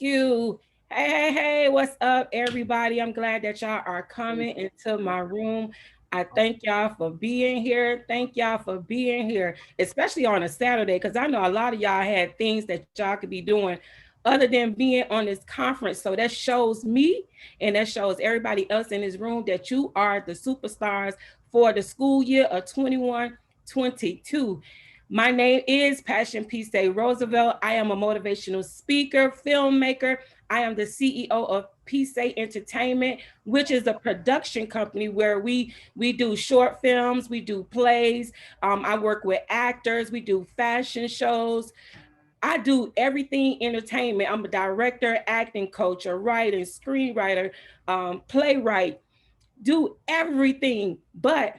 you. Hey, what's up, everybody? I'm glad that y'all are coming into my room. I thank y'all for being here. Thank y'all for being here, especially on a Saturday, because I know a lot of y'all had things that y'all could be doing other than being on this conference. So that shows me and that shows everybody else in this room that you are the superstars for the school year of 21-22. My name is Passion Peace Day Roosevelt. I am a motivational speaker, filmmaker. I am the CEO of Peace Day Entertainment, which is a production company where we do short films, we do plays. I work with actors, we do fashion shows. I do everything entertainment. I'm a director, acting coach, a writer, screenwriter, playwright. Do everything, but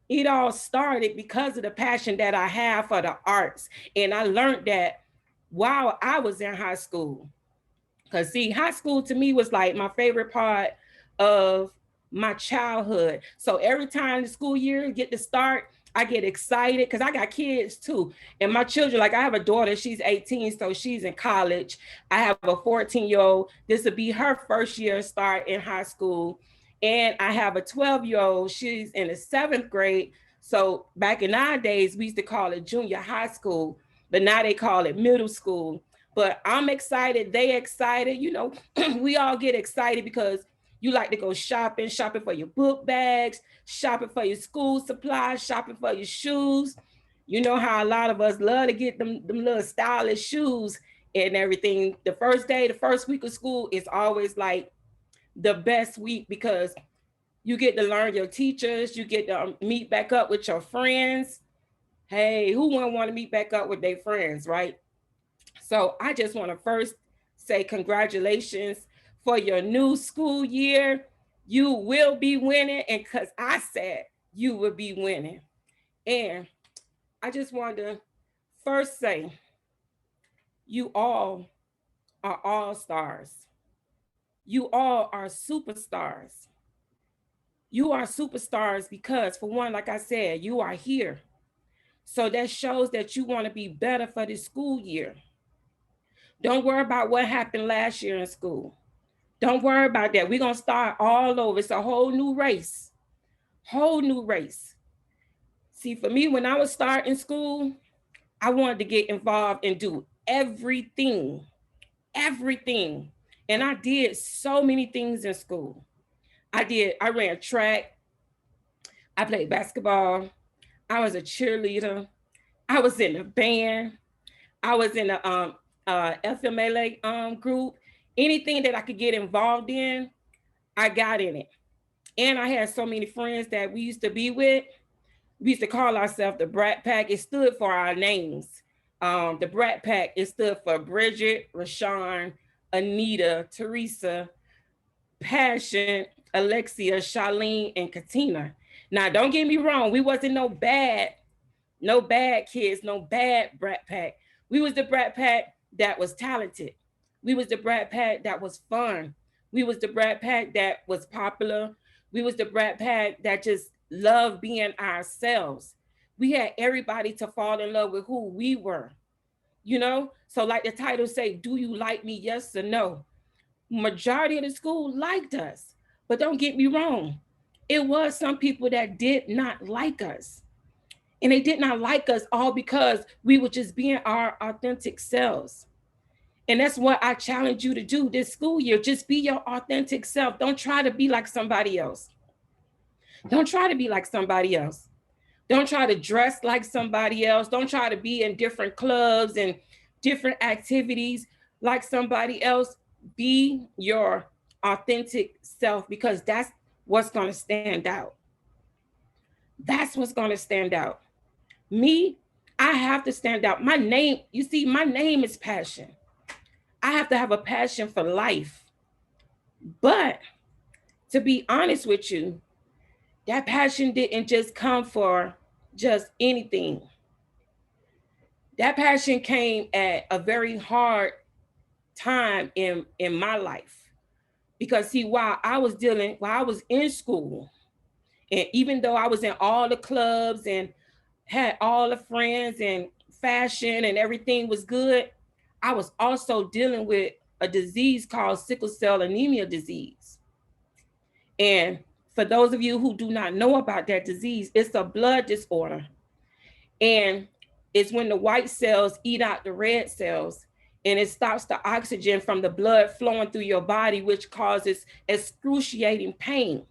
it all started because of the passion that I have for the arts. And I learned that while I was in high school. Because, see, high school to me was like my favorite part of my childhood. So every time the school year get to start, I get excited because I got kids too. And my children, like I have a daughter, she's 18, so she's in college. I have a 14-year-old. This will be her first year start in high school. And I have a 12-year-old. She's in the seventh grade. So back in our days, we used to call it junior high school, but now they call it middle school. But I'm excited. They excited. We all get excited because you like to go shopping for your book bags, shopping for your school supplies, shopping for your shoes. You know how a lot of us love to get them little stylish shoes and everything. The first day, the first week of school is always like the best week because you get to learn your teachers, you get to meet back up with your friends. Hey, who wouldn't want to meet back up with their friends, right? So I just want to first say congratulations for your new school year. You will be winning, and because I said you will be winning. And I just want to first say you all are all stars. You all are superstars. You are superstars because, for one, like I said, you are here. So that shows that you want to be better for this school year. Don't worry about what happened last year in school. Don't worry about that. We're going to start all over. It's a whole new race. Whole new race. See, for me, when I was starting school, I wanted to get involved and do everything. Everything. And I did so many things in school. I ran track. I played basketball. I was a cheerleader. I was in a band. I was in a FMLA group. Anything that I could get involved in, I got in it. And I had so many friends that we used to be with. We used to call ourselves the Brat Pack. It stood for our names. The Brat Pack, it stood for Bridget, Rashawn, Anita, Teresa, Passion, Alexia, Charlene, and Katina. Now, don't get me wrong. We wasn't no bad kids, no bad Brat Pack. We was the Brat Pack that was talented. We was the Brat Pack that was fun. We was the Brat Pack that was popular. We was the Brat Pack that just loved being ourselves. We had everybody to fall in love with who we were, So like the title say, do you like me? Yes or no? Majority of the school liked us. But don't get me wrong. It was some people that did not like us. And they did not like us all because we were just being our authentic selves. And that's what I challenge you to do this school year. Just be your authentic self. Don't try to be like somebody else. Don't try to be like somebody else. Don't try to dress like somebody else. Don't try to be in different clubs and different activities like somebody else. Be your authentic self because that's what's going to stand out. That's what's going to stand out. Me, I have to stand out. My name, you see, my name is passion. I have to have a passion for life. But to be honest with you, that passion didn't just come for just anything. That passion came at a very hard time in my life. Because see, while I was in school, and even though I was in all the clubs and had all the friends and fashion and everything was good, I was also dealing with a disease called sickle cell anemia disease. And for those of you who do not know about that disease, it's a blood disorder. And it's when the white cells eat out the red cells, and it stops the oxygen from the blood flowing through your body, which causes excruciating pain.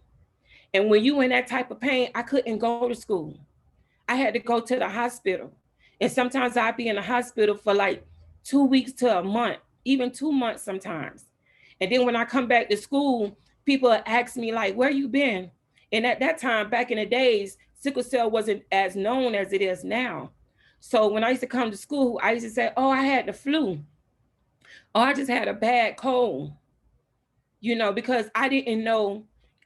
And when you in that type of pain, I couldn't go to school. I had to go to the hospital. And sometimes I'd be in the hospital for like 2 weeks to a month, even 2 months sometimes. And then when I come back to school, people ask me like, where you been? And at that time, back in the days, sickle cell wasn't as known as it is now. So when I used to come to school, I used to say, oh, I had the flu. Oh, I just had a bad cold, because I didn't know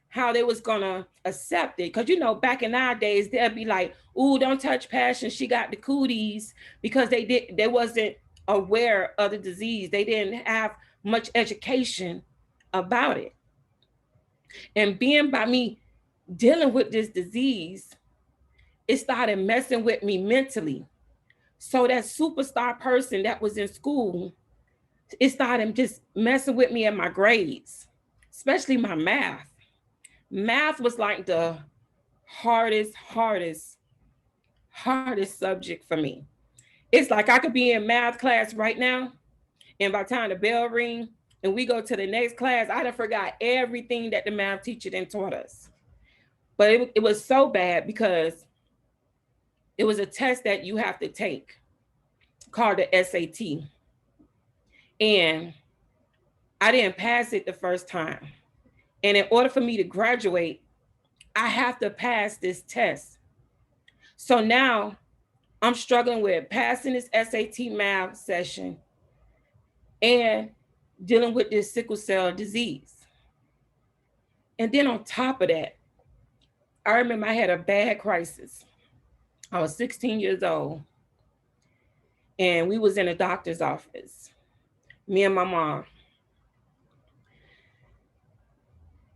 how they was gonna accept it. Because back in nowadays, they'll be like, "Ooh, don't touch Passion. She got the cooties," because they wasn't aware of the disease. They didn't have much education about it. And being by me dealing with this disease, it started messing with me mentally. So that superstar person that was in school, it started just messing with me in my grades, especially my math. Math was like the hardest subject for me. It's like I could be in math class right now, and by the time the bell ring and we go to the next class, I done forgot everything that the math teacher then taught us. But it was so bad because it was a test that you have to take called the SAT. And I didn't pass it the first time. And in order for me to graduate, I have to pass this test. So now I'm struggling with passing this SAT math session and dealing with this sickle cell disease. And then on top of that, I remember I had a bad crisis. I was 16 years old, and we was in a doctor's office, me and my mom.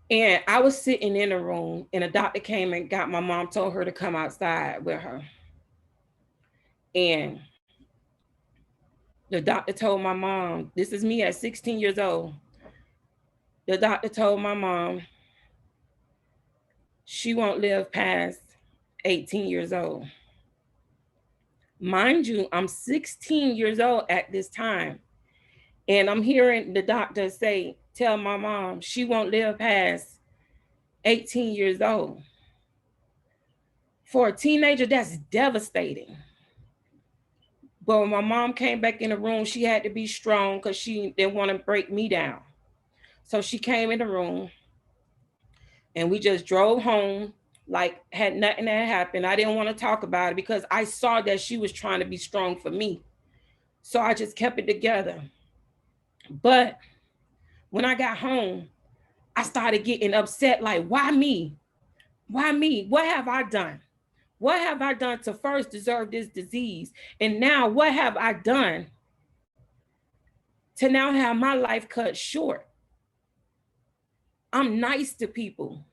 And I was sitting in a room, and a doctor came and got my mom, told her to come outside with her. And the doctor told my mom, this is me at 16 years old. The doctor told my mom she won't live past 18 years old. Mind you, I'm 16 years old at this time. And I'm hearing the doctor tell my mom she won't live past 18 years old. For a teenager, that's devastating. But when my mom came back in the room, she had to be strong because she didn't want to break me down. So she came in the room and we just drove home like had nothing that happened. I didn't want to talk about it because I saw that she was trying to be strong for me. So I just kept it together. But when I got home, I started getting upset like, why me? Why me? What have I done? What have I done to first deserve this disease? And now what have I done to now have my life cut short? I'm nice to people.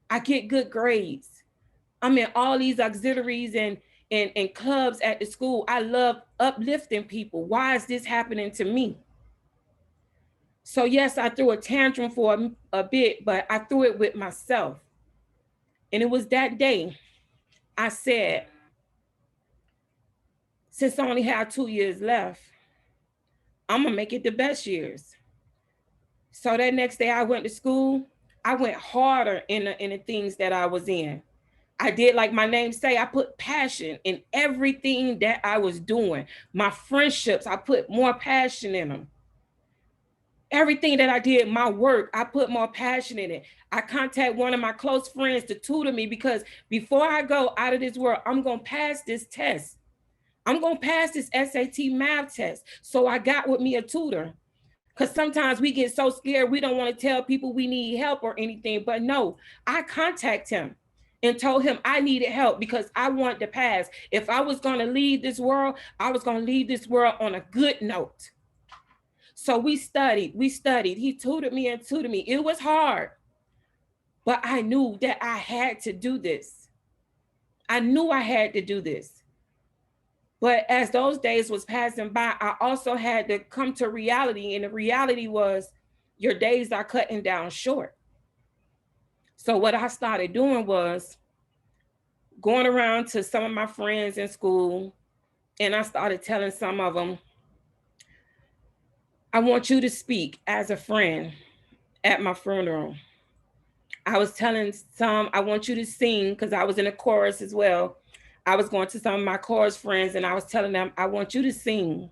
I get good grades. I'm in all these auxiliaries and clubs at the school. I love uplifting people. Why is this happening to me? So yes, I threw a tantrum for a bit, but I threw it with myself. And it was that day I said, since I only have 2 years left, I'm gonna make it the best years. So that next day I went to school. I went harder in the things that I was in. I did like my name say, I put passion in everything that I was doing. My friendships, I put more passion in them. Everything that I did, my work, I put more passion in it. I contact one of my close friends to tutor me because before I go out of this world, I'm going to pass this test. I'm going to pass this SAT math test. So I got with me a tutor. Because sometimes we get so scared, we don't want to tell people we need help or anything. But no, I contact him and told him I needed help because I wanted to pass. If I was going to leave this world, I was going to leave this world on a good note. So we studied. He tutored me and tutored me. It was hard, but I knew that I had to do this. I knew I had to do this. But as those days was passing by, I also had to come to reality. And the reality was your days are cutting down short. So what I started doing was going around to some of my friends in school, and I started telling some of them, I want you to speak as a friend at my funeral. I was telling some, I want you to sing, because I was in a chorus as well. I was going to some of my chorus friends and I was telling them, I want you to sing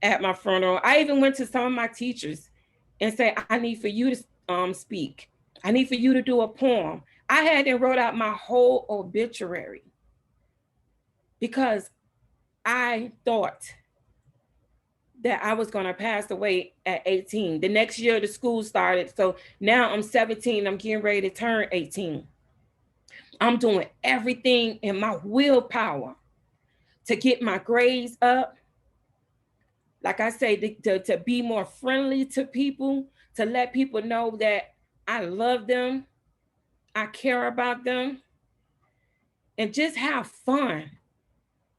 at my funeral. I even went to some of my teachers and say, I need for you to speak. I need for you to do a poem. I had them wrote out my whole obituary because I thought that I was going to pass away at 18. The next year, the school started. So now I'm 17. I'm getting ready to turn 18. I'm doing everything in my willpower to get my grades up. Like I say, to be more friendly to people, to let people know that I love them, I care about them, and just have fun.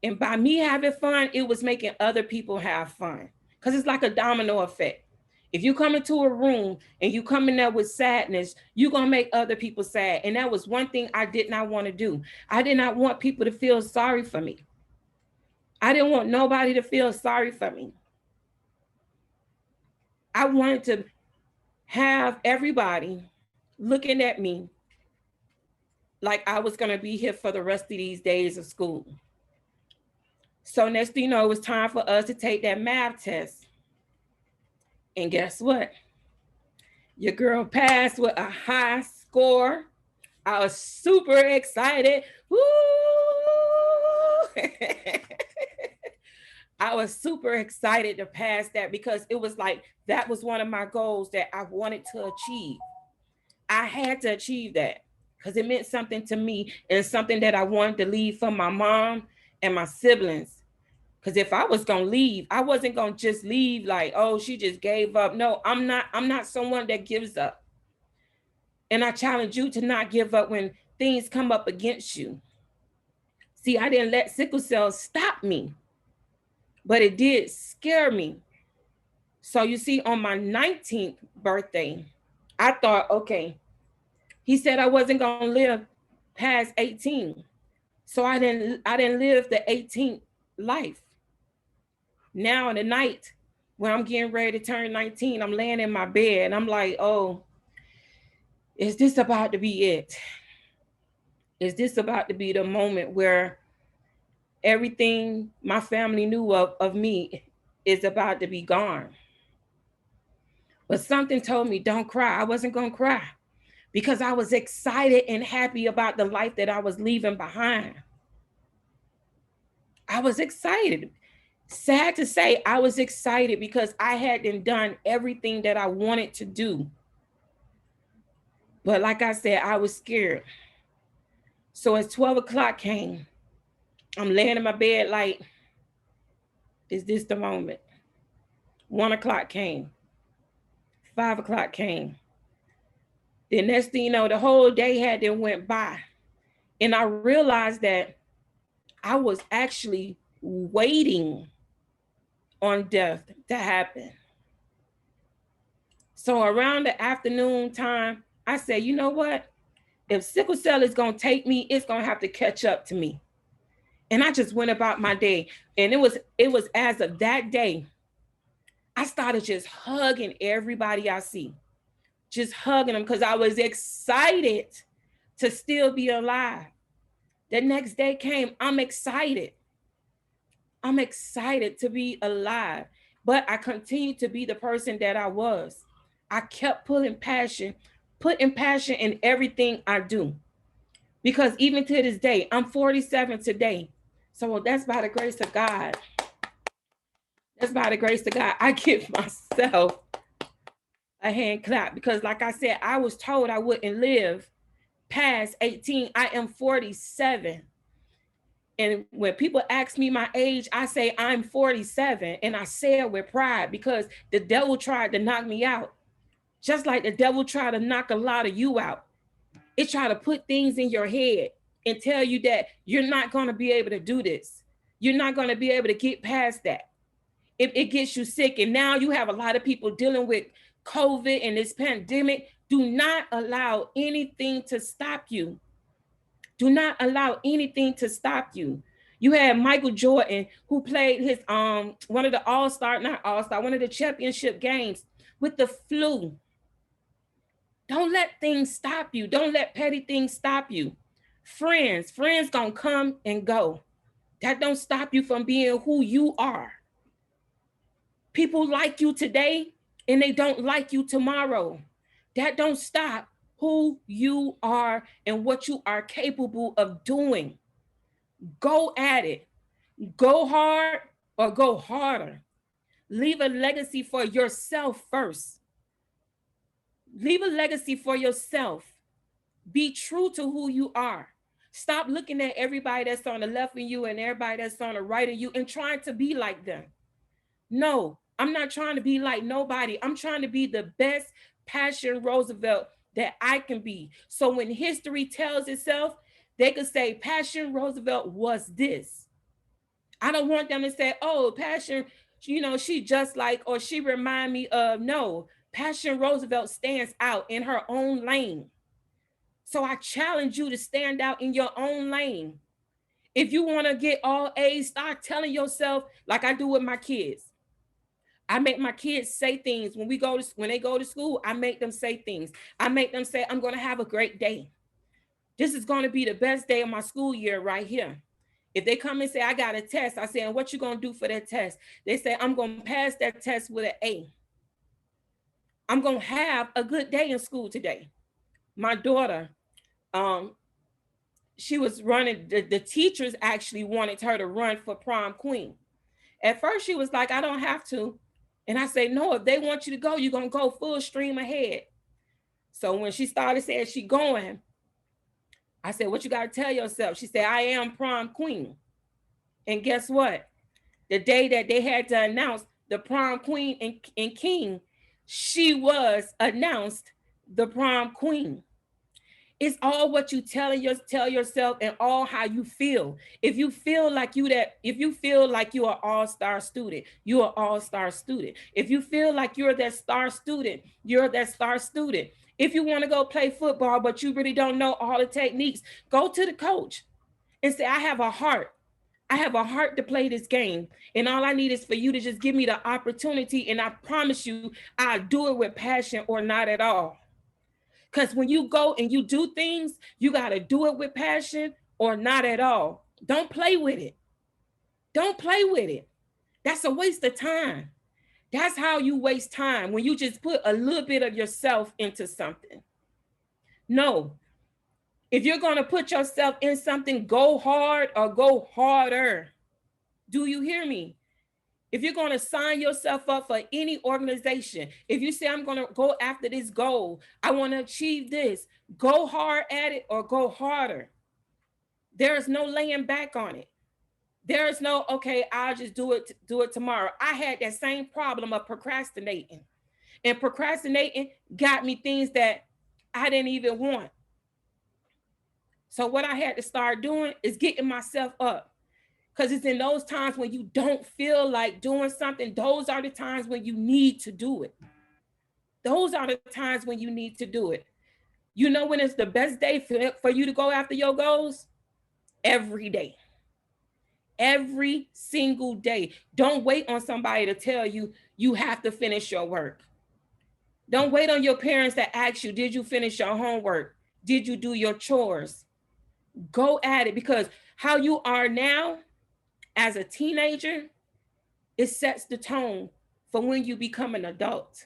And by me having fun, it was making other people have fun. Because it's like a domino effect. If you come into a room and you come in there with sadness, you're going to make other people sad. And that was one thing I did not want to do. I did not want people to feel sorry for me. I didn't want nobody to feel sorry for me. I wanted to have everybody looking at me like I was going to be here for the rest of these days of school. So next thing you know, it was time for us to take that math test. And guess what? Your girl passed with a high score. I was super excited. Woo! I was super excited to pass that because it was like, that was one of my goals that I wanted to achieve. I had to achieve that because it meant something to me and something that I wanted to leave for my mom and my siblings. Because if I was gonna leave, I wasn't gonna just leave like, oh, she just gave up. No, I'm not someone that gives up. And I challenge you to not give up when things come up against you. See, I didn't let sickle cell stop me, but it did scare me. So you see, on my 19th birthday, I thought, okay, he said I wasn't gonna live past 18. So I didn't live the 18th life. Now in the night when I'm getting ready to turn 19, I'm laying in my bed and I'm like, oh, is this about to be it? Is this about to be the moment where everything my family knew of me is about to be gone? But something told me, don't cry. I wasn't going to cry because I was excited and happy about the life that I was leaving behind. I was excited. Sad to say, I was excited because I hadn't done everything that I wanted to do. But like I said, I was scared. So as 12 o'clock came, I'm laying in my bed like, is this the moment? 1 o'clock came. 5 o'clock came. The next thing you know, the whole day had then went by. And I realized that I was actually waiting on death to happen. So around the afternoon time, I said, you know what? If sickle cell is going to take me, it's going to have to catch up to me. And I just went about my day. And it was as of that day, I started just hugging everybody I see, just hugging them because I was excited to still be alive. The next day came, I'm excited. I'm excited to be alive, but I continued to be the person that I was. I kept putting passion in everything I do. Because even to this day, I'm 47 today. So that's by the grace of God. That's by the grace of God. I give myself a hand clap because like I said, I was told I wouldn't live past 18. I am 47. And when people ask me my age, I say I'm 47. And I say it with pride because the devil tried to knock me out. Just like the devil tried to knock a lot of you out. It tried to put things in your head and tell you that you're not going to be able to do this. You're not going to be able to get past that. It gets you sick. And now you have a lot of people dealing with COVID and this pandemic. Do not allow anything to stop you. Do not allow anything to stop you. You had Michael Jordan, who played his one of the one of the championship games with the flu. Don't let things stop you. Don't let petty things stop you. Friends gonna come and go. That don't stop you from being who you are. People like you today and they don't like you tomorrow. That don't stop who you are and what you are capable of doing. Go at it. Go hard or go harder. Leave a legacy for yourself first. Leave a legacy for yourself. Be true to who you are. Stop looking at everybody that's on the left of you and everybody that's on the right of you and trying to be like them. No, I'm not trying to be like nobody. I'm trying to be the best Passion Roosevelt that I can be. So when history tells itself, they could say Passion Roosevelt was this. I don't want them to say, oh, Passion, she just like, or she remind me of. No, Passion Roosevelt stands out in her own lane. So I challenge you to stand out in your own lane. If you want to get all A's, start telling yourself, like I do with my kids. I make my kids say things when they go to school. I make them say things. I make them say, I'm going to have a great day. This is going to be the best day of my school year right here. If they come and say, I got a test, I say, and what you going to do for that test? They say, I'm going to pass that test with an A. I'm going to have a good day in school today. My daughter, she was running, the teachers actually wanted her to run for prom queen. At first she was like, I don't have to. And I say, no, if they want you to go, you're going to go full stream ahead. So when she started saying she going, I said, what you got to tell yourself? She said, I am prom queen. And guess what? The day that they had to announce the prom queen and king, she was announced the prom queen. It's all what you tell yourself and all how you feel. If you feel like you're an all-star student, you're an all-star student. If you feel like you're that star student, you're that star student. If you want to go play football, but you really don't know all the techniques, go to the coach and say, I have a heart. I have a heart to play this game. And all I need is for you to just give me the opportunity. And I promise you, I'll do it with passion or not at all. Because when you go and you do things, you got to do it with passion or not at all. Don't play with it. Don't play with it. That's a waste of time. That's how you waste time, when you just put a little bit of yourself into something. No. If you're going to put yourself in something, go hard or go harder. Do you hear me? If you're going to sign yourself up for any organization, if you say, I'm going to go after this goal, I want to achieve this, go hard at it or go harder. There is no laying back on it. There is no, okay, I'll just do it tomorrow. I had that same problem of procrastinating. And procrastinating got me things that I didn't even want. So what I had to start doing is getting myself up. Because it's in those times when you don't feel like doing something, those are the times when you need to do it. Those are the times when you need to do it. You know when it's the best day for you to go after your goals? Every day. Every single day. Don't wait on somebody to tell you you have to finish your work. Don't wait on your parents to ask you, did you finish your homework? Did you do your chores? Go at it, because how you are now as a teenager, it sets the tone for when you become an adult.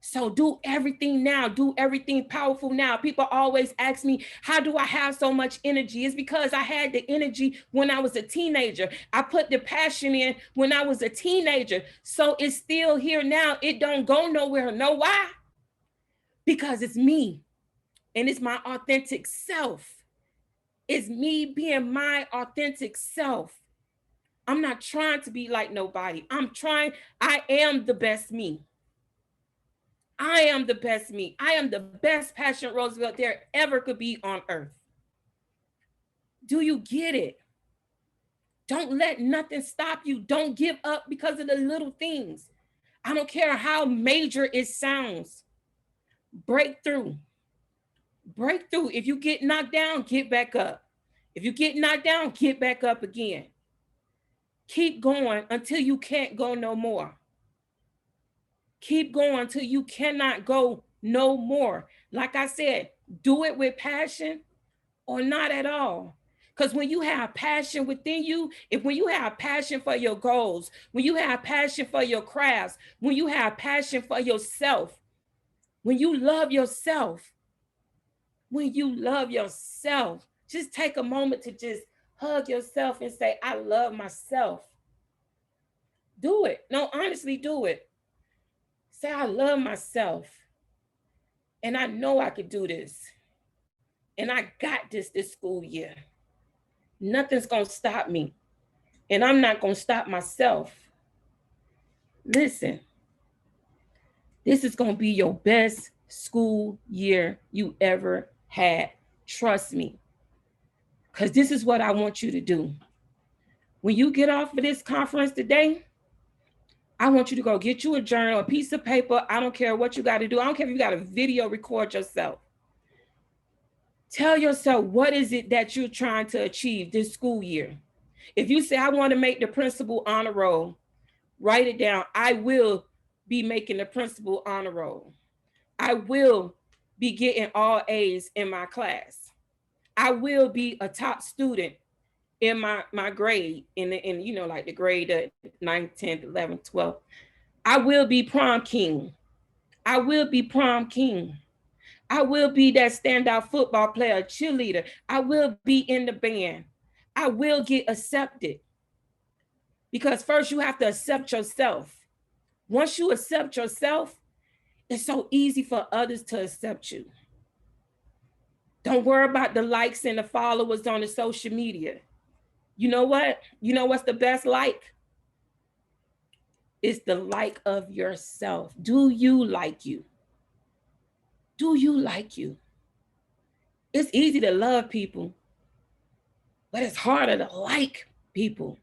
So do everything now. Do everything powerful now. People always ask me, how do I have so much energy? It's because I had the energy when I was a teenager. I put the passion in when I was a teenager. So it's still here now. It don't go nowhere. Know why? Because it's me. And it's my authentic self. It's me being my authentic self. I'm not trying to be like nobody. I am the best me. I am the best me. I am the best Passion Roosevelt there ever could be on earth. Do you get it? Don't let nothing stop you. Don't give up because of the little things. I don't care how major it sounds. Break through. Break through. If you get knocked down, get back up. If you get knocked down, get back up again. Keep going until you can't go no more. Keep going until you cannot go no more. Like I said, do it with passion or not at all. Because when you have passion within you, when you have passion for your goals, when you have passion for your crafts, when you have passion for yourself, when you love yourself, just take a moment to just hug yourself and say, I love myself. Do it. No, honestly, do it. Say, I love myself. And I know I could do this. And I got this school year. Nothing's going to stop me. And I'm not going to stop myself. Listen, this is going to be your best school year you ever had. Trust me. Because this is what I want you to do. When you get off of this conference today, I want you to go get you a journal, a piece of paper. I don't care what you got to do. I don't care if you got to video record yourself. Tell yourself, what is it that you're trying to achieve this school year? If you say, I want to make the principal honor roll, write it down. I will be making the principal honor roll. I will be getting all A's in my class. I will be a top student in my grade, in like the grade 9th, 10th, 11th, 12th. I will be prom king. I will be prom king. I will be that standout football player, cheerleader. I will be in the band. I will get accepted. Because first you have to accept yourself. Once you accept yourself, it's so easy for others to accept you. Don't worry about the likes and the followers on the social media. You know what? You know what's the best like? It's the like of yourself. Do you like you? Do you like you? It's easy to love people, but it's harder to like people.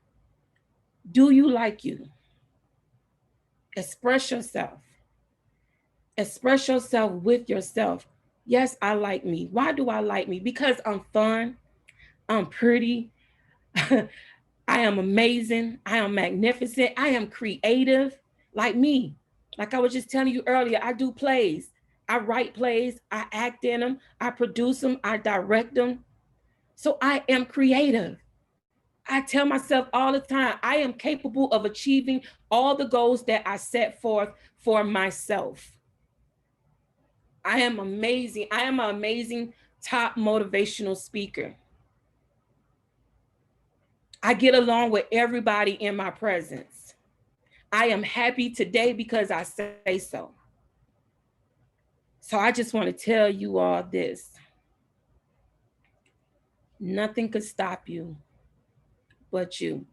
Do you like you? Express yourself. Express yourself with yourself. Yes, I like me. Why do I like me? Because I'm fun. I'm pretty. I am amazing. I am magnificent. I am creative. Like me. Like I was just telling you earlier, I do plays. I write plays. I act in them. I produce them. I direct them. So I am creative. I tell myself all the time, I am capable of achieving all the goals that I set forth for myself. I am amazing. I am an amazing top motivational speaker. I get along with everybody in my presence. I am happy today because I say so. So I just want to tell you all this. Nothing could stop you but you.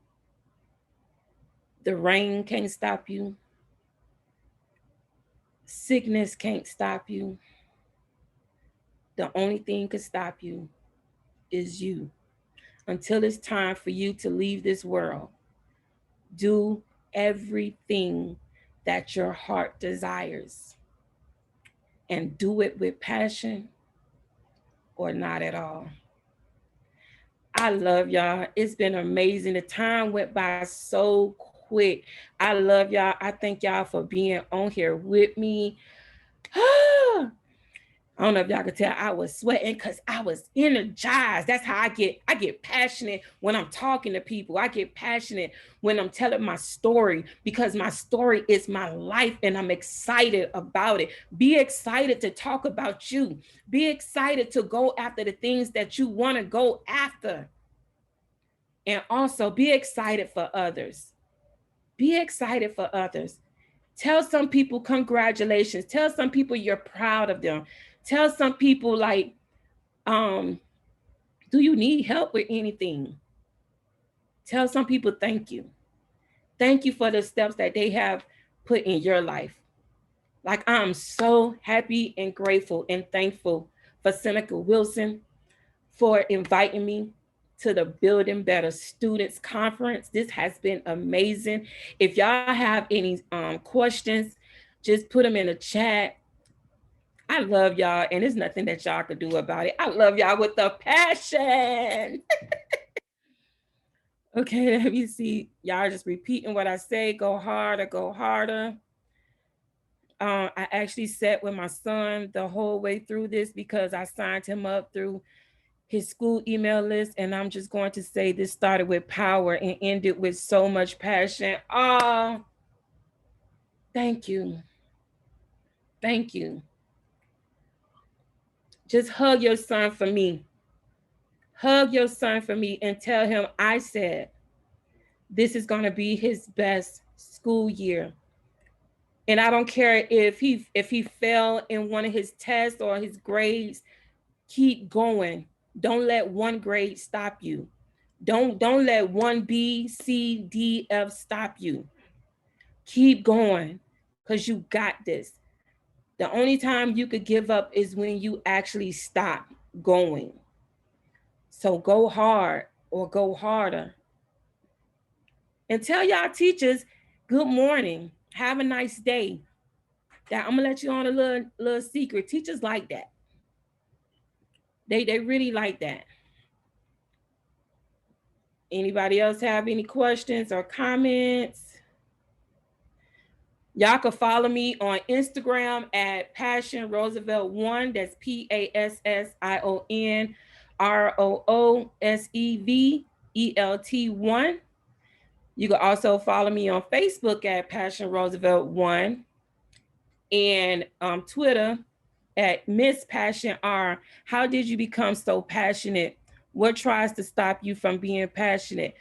The rain can't stop you. Sickness can't stop you. The only thing could stop you is you. Until it's time for you to leave this world, do everything that your heart desires. And do it with passion or not at all. I love y'all. It's been amazing. The time went by so quick. I love y'all. I thank y'all for being on here with me. I don't know if y'all could tell I was sweating because I was energized. That's how I get passionate when I'm talking to people. I get passionate when I'm telling my story because my story is my life and I'm excited about it. Be excited to talk about you. Be excited to go after the things that you want to go after. And also be excited for others. Be excited for others. Tell some people congratulations. Tell some people you're proud of them. Tell some people like, do you need help with anything? Tell some people thank you. Thank you for the steps that they have put in your life. Like I'm so happy and grateful and thankful for Seneca Wilson for inviting me. to the Building Better Students Conference. This has been amazing. If y'all have any questions, just put them in the chat. I love y'all, and there's nothing that y'all could do about it. I love y'all with the passion. Okay, let me see. Y'all just repeating what I say. Go harder, go harder. I actually sat with my son the whole way through this because I signed him up through his school email list. And I'm just going to say this started with power and ended with so much passion. Oh, thank you. Thank you. Just hug your son for me. Hug your son for me and tell him I said this is going to be his best school year. And I don't care if he fell in one of his tests or his grades, keep going. Don't let one grade stop you. Don't let one B, C, D, F stop you. Keep going because you got this. The only time you could give up is when you actually stop going. So go hard or go harder. And tell y'all teachers, good morning. Have a nice day. That I'm gonna let you on a little secret. Teachers like that. They really like that. Anybody else have any questions or comments? Y'all can follow me on Instagram at Passion Roosevelt 1. That's PASSION ROOSEVELT 1. You can also follow me on Facebook at Passion Roosevelt 1 and Twitter at Miss Passion R. How did you become so passionate? What tries to stop you from being passionate?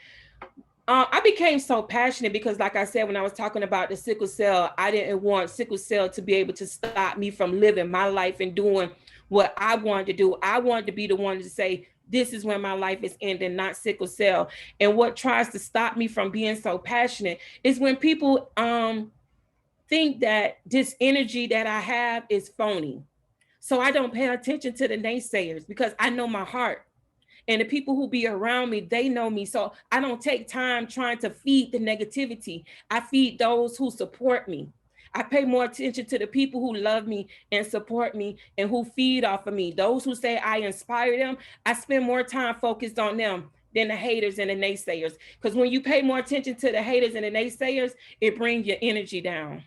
I became so passionate because, like I said, when I was talking about the sickle cell, I didn't want sickle cell to be able to stop me from living my life and doing what I wanted to do. I wanted to be the one to say, this is when my life is ending, not sickle cell. And what tries to stop me from being so passionate is when people think that this energy that I have is phony. So I don't pay attention to the naysayers because I know my heart. And the people who be around me, they know me. So I don't take time trying to feed the negativity. I feed those who support me. I pay more attention to the people who love me and support me and who feed off of me. Those who say I inspire them, I spend more time focused on them than the haters and the naysayers. Because when you pay more attention to the haters and the naysayers, it brings your energy down.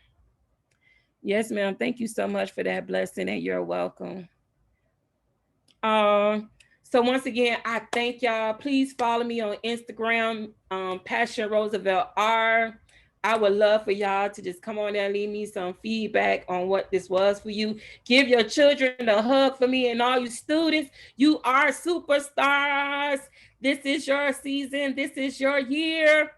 Yes, ma'am. Thank you so much for that blessing, and you're welcome. Um, so once again, I thank y'all. Please follow me on Instagram, Passion Roosevelt R. I would love for y'all to just come on there and leave me some feedback on what this was for you. Give your children a hug for me, and all you students. You are superstars. This is your season. This is your year.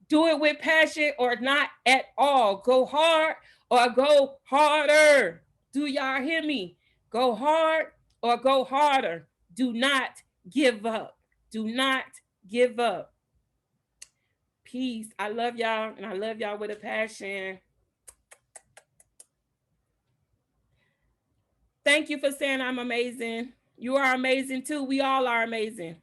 Do it with passion or not at all. Go hard or go harder. Do y'all hear me? Go hard or go harder. Do not give up. Do not give up. Peace. I love y'all, and I love y'all with a passion. Thank you for saying I'm amazing. You are amazing too. We all are amazing.